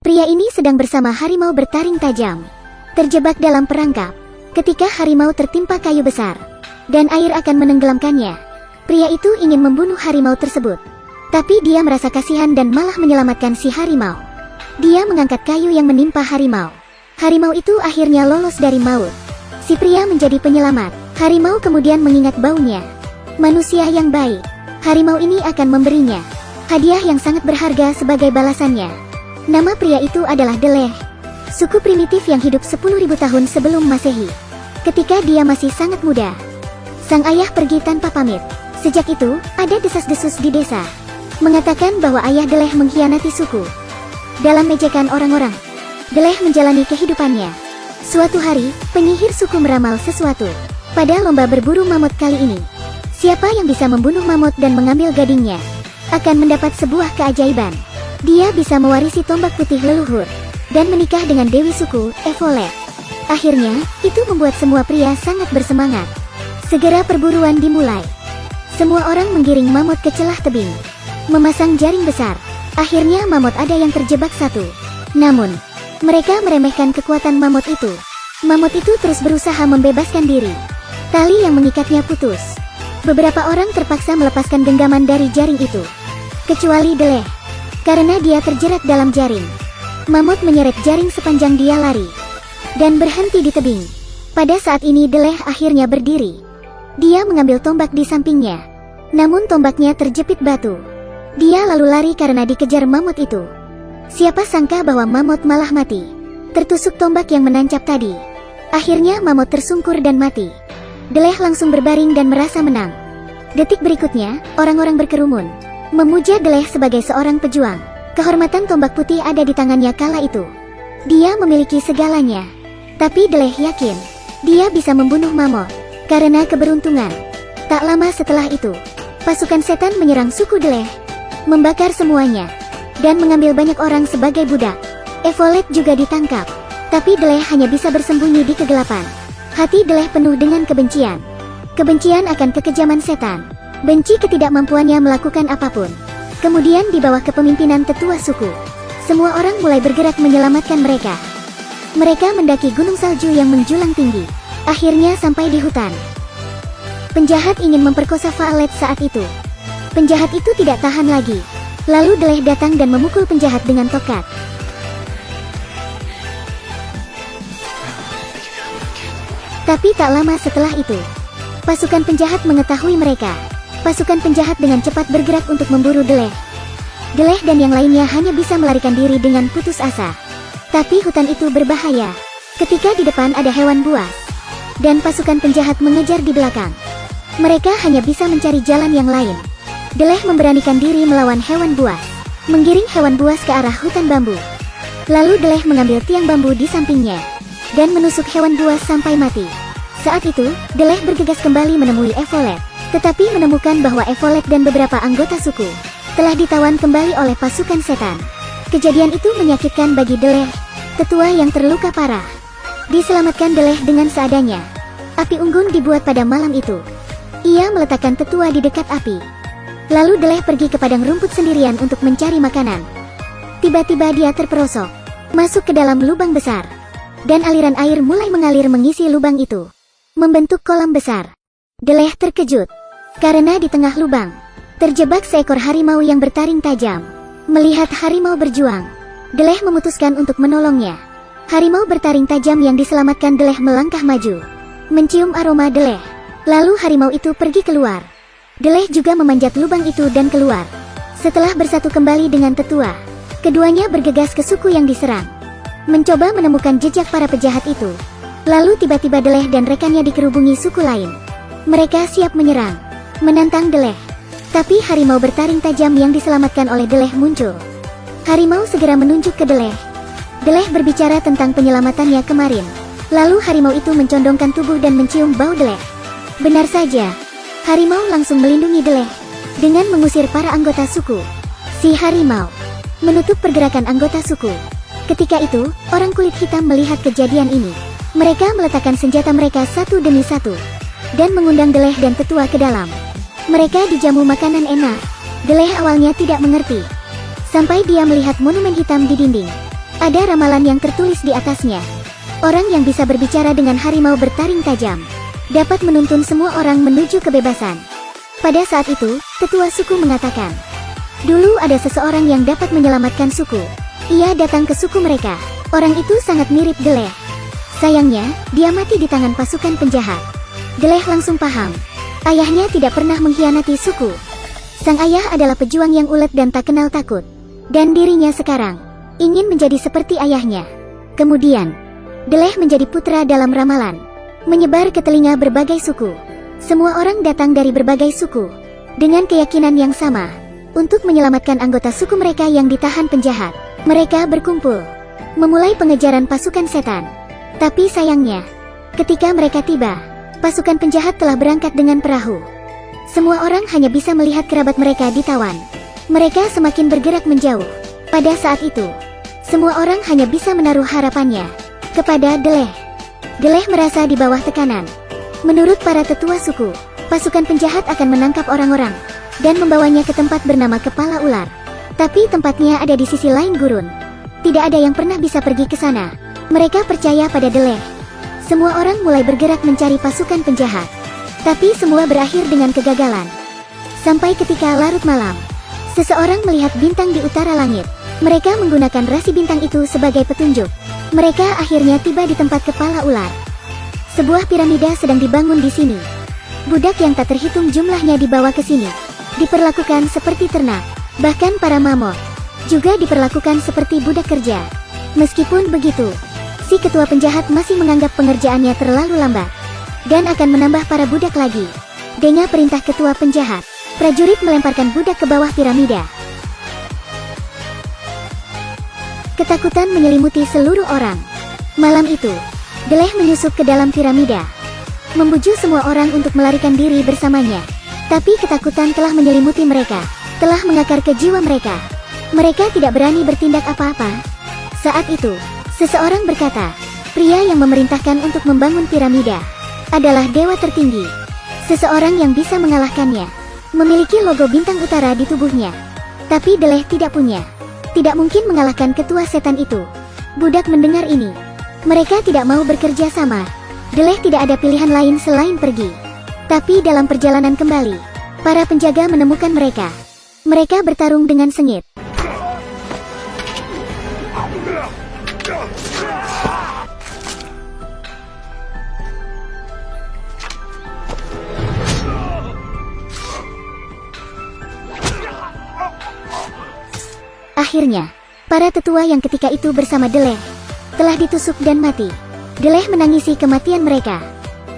Pria ini sedang bersama harimau bertaring tajam, terjebak dalam perangkap. Ketika harimau tertimpa kayu besar, dan air akan menenggelamkannya, pria itu ingin membunuh harimau tersebut. Tapi dia merasa kasihan dan malah menyelamatkan si harimau. Dia mengangkat kayu yang menimpa harimau. Harimau itu akhirnya lolos dari maut. Si pria menjadi penyelamat. Harimau kemudian mengingat baunya. Manusia yang baik. Harimau ini akan memberinya hadiah yang sangat berharga sebagai balasannya. Nama pria itu adalah Deleh, suku primitif yang hidup 10.000 tahun sebelum Masehi. Ketika dia masih sangat muda, sang ayah pergi tanpa pamit. Sejak itu, ada desas-desus di desa mengatakan bahwa ayah Deleh mengkhianati suku. Dalam ejekan orang-orang, Deleh menjalani kehidupannya. Suatu hari, penyihir suku meramal sesuatu. Pada lomba berburu mamut kali ini, siapa yang bisa membunuh mamut dan mengambil gadingnya akan mendapat sebuah keajaiban. Dia bisa mewarisi tombak putih leluhur dan menikah dengan dewi suku, Evolet. Akhirnya, itu membuat semua pria sangat bersemangat. Segera perburuan dimulai. Semua orang menggiring mamut ke celah tebing, memasang jaring besar. Akhirnya mamut ada yang terjebak satu. Namun, mereka meremehkan kekuatan mamut itu. Mamut itu terus berusaha membebaskan diri. Tali yang mengikatnya putus. Beberapa orang terpaksa melepaskan genggaman dari jaring itu, kecuali Deleh, karena dia terjerat dalam jaring. Mamut menyeret jaring sepanjang dia lari dan berhenti di tebing. Pada saat ini Deleh akhirnya berdiri. Dia mengambil tombak di sampingnya, namun tombaknya terjepit batu. Dia lalu lari karena dikejar mamut itu. Siapa sangka bahwa mamut malah mati, tertusuk tombak yang menancap tadi. Akhirnya mamut tersungkur dan mati. Deleh langsung berbaring dan merasa menang. Detik berikutnya, orang-orang berkerumun, memuja Deleh sebagai seorang pejuang. Kehormatan tombak putih ada di tangannya kala itu. Dia memiliki segalanya. Tapi Deleh yakin, dia bisa membunuh mamut karena keberuntungan. Tak lama setelah itu, pasukan setan menyerang suku Deleh, membakar semuanya, dan mengambil banyak orang sebagai budak. Evolet juga ditangkap, tapi Deleh hanya bisa bersembunyi di kegelapan. Hati Deleh penuh dengan kebencian. Kebencian akan kekejaman setan, benci ketidakmampuannya melakukan apapun. Kemudian di bawah kepemimpinan tetua suku, semua orang mulai bergerak menyelamatkan mereka. Mereka mendaki gunung salju yang menjulang tinggi. Akhirnya sampai di hutan. Penjahat ingin memperkosa Violet saat itu. Penjahat itu tidak tahan lagi. Lalu Deleh datang dan memukul penjahat dengan tokat. Tapi tak lama setelah itu, pasukan penjahat mengetahui mereka. Pasukan penjahat dengan cepat bergerak untuk memburu Deleh. Deleh dan yang lainnya hanya bisa melarikan diri dengan putus asa. Tapi hutan itu berbahaya. Ketika di depan ada hewan buas, dan pasukan penjahat mengejar di belakang, mereka hanya bisa mencari jalan yang lain. Deleh memberanikan diri melawan hewan buas, menggiring hewan buas ke arah hutan bambu. Lalu Deleh mengambil tiang bambu di sampingnya, dan menusuk hewan buas sampai mati. Saat itu, Deleh bergegas kembali menemui Evolet, tetapi menemukan bahwa Evolet dan beberapa anggota suku telah ditawan kembali oleh pasukan setan. Kejadian itu menyakitkan bagi Deleh, tetua yang terluka parah. Diselamatkan Deleh dengan seadanya. Api unggun dibuat pada malam itu. Ia meletakkan tetua di dekat api. Lalu Deleh pergi ke padang rumput sendirian untuk mencari makanan. Tiba-tiba dia terperosok, masuk ke dalam lubang besar. Dan aliran air mulai mengalir mengisi lubang itu, membentuk kolam besar. Deleh terkejut, karena di tengah lubang, terjebak seekor harimau yang bertaring tajam. Melihat harimau berjuang, Deleh memutuskan untuk menolongnya. Harimau bertaring tajam yang diselamatkan Deleh melangkah maju, mencium aroma Deleh. Lalu harimau itu pergi keluar. Deleh juga memanjat lubang itu dan keluar. Setelah bersatu kembali dengan tetua, keduanya bergegas ke suku yang diserang, mencoba menemukan jejak para penjahat itu. Lalu tiba-tiba Deleh dan rekannya dikerubungi suku lain. Mereka siap menyerang, menantang Deleh. Tapi harimau bertaring tajam yang diselamatkan oleh Deleh muncul. Harimau segera menunjuk ke Deleh. Deleh berbicara tentang penyelamatannya kemarin. Lalu harimau itu mencondongkan tubuh dan mencium bau Deleh. Benar saja, harimau langsung melindungi Deleh dengan mengusir para anggota suku. Si harimau menutup pergerakan anggota suku. Ketika itu, orang kulit hitam melihat kejadian ini. Mereka meletakkan senjata mereka satu demi satu, dan mengundang Deleh dan tetua ke dalam. Mereka dijamu makanan enak. Deleh awalnya tidak mengerti, sampai dia melihat monumen hitam di dinding. Ada ramalan yang tertulis di atasnya. Orang yang bisa berbicara dengan harimau bertaring tajam dapat menuntun semua orang menuju kebebasan. Pada saat itu, tetua suku mengatakan, dulu ada seseorang yang dapat menyelamatkan suku. Ia datang ke suku mereka. Orang itu sangat mirip Deleh. Sayangnya, dia mati di tangan pasukan penjahat. Deleh langsung paham. Ayahnya tidak pernah mengkhianati suku. Sang ayah adalah pejuang yang ulet dan tak kenal takut. Dan dirinya sekarang ingin menjadi seperti ayahnya. Kemudian, Deleh menjadi putra dalam ramalan, menyebar ke telinga berbagai suku. Semua orang datang dari berbagai suku, dengan keyakinan yang sama, untuk menyelamatkan anggota suku mereka yang ditahan penjahat. Mereka berkumpul, memulai pengejaran pasukan setan. Tapi sayangnya, ketika mereka tiba, pasukan penjahat telah berangkat dengan perahu. Semua orang hanya bisa melihat kerabat mereka ditawan. Mereka semakin bergerak menjauh. Pada saat itu, semua orang hanya bisa menaruh harapannya kepada Deleh. Deleh merasa di bawah tekanan. Menurut para tetua suku, pasukan penjahat akan menangkap orang-orang dan membawanya ke tempat bernama Kepala Ular. Tapi tempatnya ada di sisi lain gurun. Tidak ada yang pernah bisa pergi ke sana. Mereka percaya pada Deleh. Semua orang mulai bergerak mencari pasukan penjahat. Tapi semua berakhir dengan kegagalan. Sampai ketika larut malam, seseorang melihat bintang di utara langit. Mereka menggunakan rasi bintang itu sebagai petunjuk. Mereka akhirnya tiba di tempat Kepala Ular. Sebuah piramida sedang dibangun di sini. Budak yang tak terhitung jumlahnya dibawa ke sini. Diperlakukan seperti ternak. Bahkan para mamut juga diperlakukan seperti budak kerja. Meskipun begitu, si ketua penjahat masih menganggap pengerjaannya terlalu lambat dan akan menambah para budak lagi. Dengan perintah ketua penjahat, prajurit melemparkan budak ke bawah piramida. Ketakutan menyelimuti seluruh orang. Malam itu, Deleh menyusup ke dalam piramida, membujuk semua orang untuk melarikan diri bersamanya. Tapi ketakutan telah menyelimuti mereka, telah mengakar ke jiwa mereka. Mereka tidak berani bertindak apa-apa. Saat itu, seseorang berkata, pria yang memerintahkan untuk membangun piramida adalah dewa tertinggi. Seseorang yang bisa mengalahkannya memiliki logo bintang utara di tubuhnya. Tapi Deleh tidak punya. Tidak mungkin mengalahkan ketua setan itu. Budak mendengar ini. Mereka tidak mau bekerja sama. Deleh tidak ada pilihan lain selain pergi. Tapi dalam perjalanan kembali, para penjaga menemukan mereka. Mereka bertarung dengan sengit. Akhirnya, para tetua yang ketika itu bersama Deleh telah ditusuk dan mati. Deleh menangisi kematian mereka.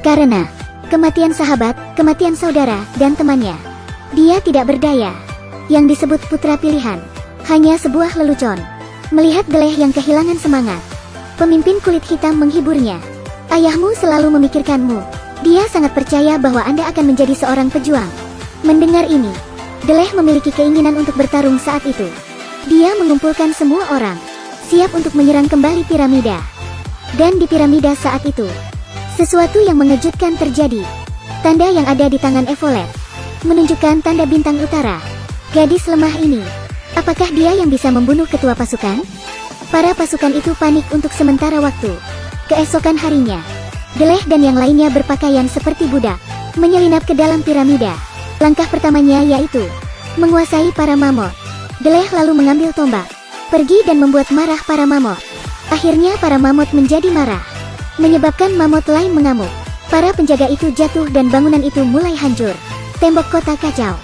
Karena kematian sahabat, kematian saudara, dan temannya. Dia tidak berdaya. Yang disebut putra pilihan hanya sebuah lelucon. Melihat Deleh yang kehilangan semangat, pemimpin kulit hitam menghiburnya. Ayahmu selalu memikirkanmu. Dia sangat percaya bahwa Anda akan menjadi seorang pejuang. Mendengar ini, Deleh memiliki keinginan untuk bertarung saat itu. Dia mengumpulkan semua orang, siap untuk menyerang kembali piramida. Dan di piramida saat itu, sesuatu yang mengejutkan terjadi. Tanda yang ada di tangan Evolet menunjukkan tanda bintang utara. Gadis lemah ini, apakah dia yang bisa membunuh ketua pasukan? Para pasukan itu panik untuk sementara waktu. Keesokan harinya, Deleh dan yang lainnya berpakaian seperti budak, menyelinap ke dalam piramida. Langkah pertamanya yaitu menguasai para mamut. Deleh lalu mengambil tombak, pergi dan membuat marah para mamut. Akhirnya para mamut menjadi marah, menyebabkan mamut lain mengamuk. Para penjaga itu jatuh dan bangunan itu mulai hancur. Tembok kota kacau.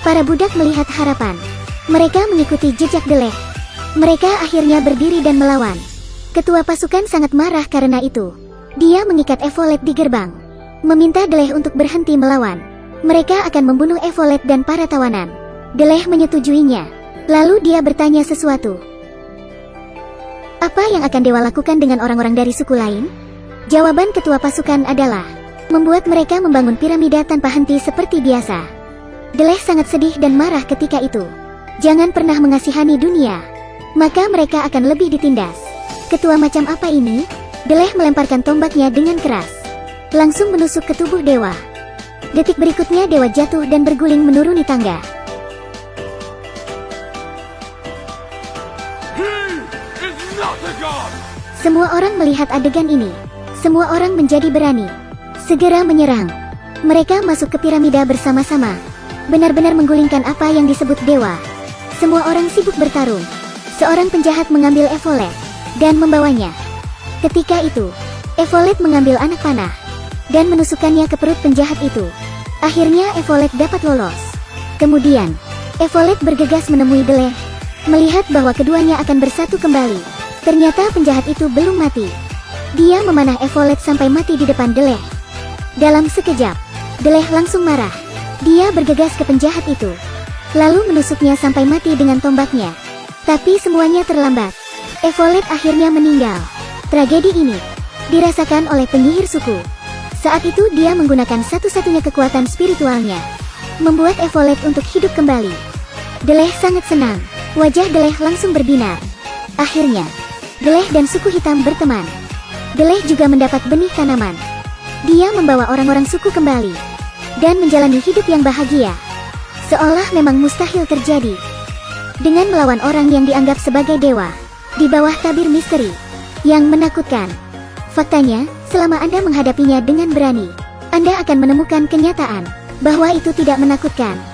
Para budak melihat harapan. Mereka mengikuti jejak Deleh. Mereka akhirnya berdiri dan melawan. Ketua pasukan sangat marah karena itu. Dia mengikat Evolet di gerbang, meminta Deleh untuk berhenti melawan. Mereka akan membunuh Evolet dan para tawanan. Deleh menyetujuinya. Lalu dia bertanya sesuatu. Apa yang akan Dewa lakukan dengan orang-orang dari suku lain? Jawaban ketua pasukan adalah membuat mereka membangun piramida tanpa henti seperti biasa. Deleh sangat sedih dan marah ketika itu. Jangan pernah mengasihani dunia, maka mereka akan lebih ditindas. Ketua macam apa ini? Deleh melemparkan tombaknya dengan keras, langsung menusuk ke tubuh dewa. Detik berikutnya dewa jatuh dan berguling menuruni tangga. He is not Semua orang melihat adegan ini. Semua orang menjadi berani. Segera menyerang. Mereka masuk ke piramida bersama-sama. Benar-benar menggulingkan apa yang disebut dewa. Semua orang sibuk bertarung. Seorang penjahat mengambil Evolet dan membawanya. Ketika itu, Evolet mengambil anak panah dan menusukkannya ke perut penjahat itu. Akhirnya Evolet dapat lolos. Kemudian, Evolet bergegas menemui Deleh. Melihat bahwa keduanya akan bersatu kembali. Ternyata penjahat itu belum mati. Dia memanah Evolet sampai mati di depan Deleh. Dalam sekejap, Deleh langsung marah. Dia bergegas ke penjahat itu, lalu menusuknya sampai mati dengan tombaknya. Tapi semuanya terlambat. Evolet akhirnya meninggal. Tragedi ini dirasakan oleh penyihir suku. Saat itu dia menggunakan satu-satunya kekuatan spiritualnya, membuat Evolet untuk hidup kembali. Deleh sangat senang. Wajah Deleh langsung berbinar. Akhirnya, Deleh dan suku hitam berteman. Deleh juga mendapat benih tanaman. Dia membawa orang-orang suku kembali dan menjalani hidup yang bahagia. Seolah memang mustahil terjadi. Dengan melawan orang yang dianggap sebagai dewa, di bawah tabir misteri yang menakutkan. Faktanya, selama Anda menghadapinya dengan berani, Anda akan menemukan kenyataan bahwa itu tidak menakutkan.